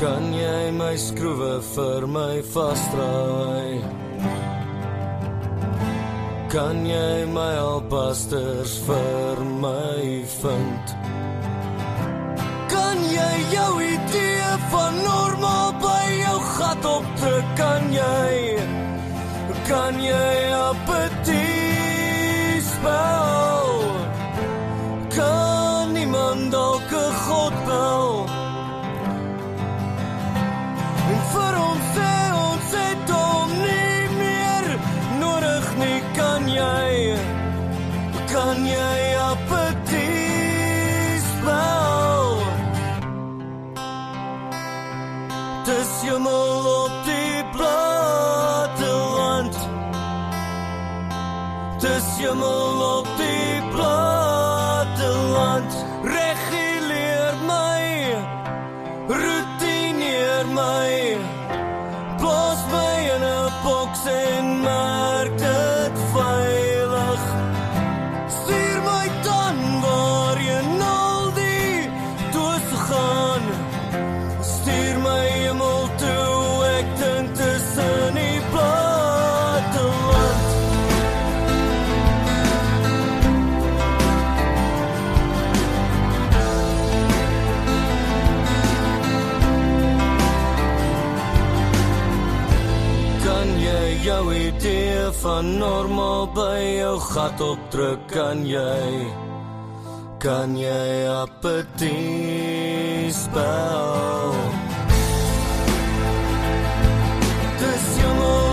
Kan jy my skroewe vir my vasdraai? Kan jy my alpasters vir my vind? Kan jy jou idee van normaal by jou gat opdruk? Kan jy apetie spel? Kan iemand dalk 'n God bel? En vir ons sê ons het hom nie meer nodig nie. Kan jy apetie spel? Dis hemel op die platteland. Dis hemel op die platteland. Reguleer my, routineer my, plaas my in 'n boks en maak dit veilig. Stuur my dan waarheen al die dose gaan. Stuur my hemel toe, ek dink tussen die platteland. Kan jy jou idee van normaal by jou gat opdruk? Kan jy apetie spel? Dis hemel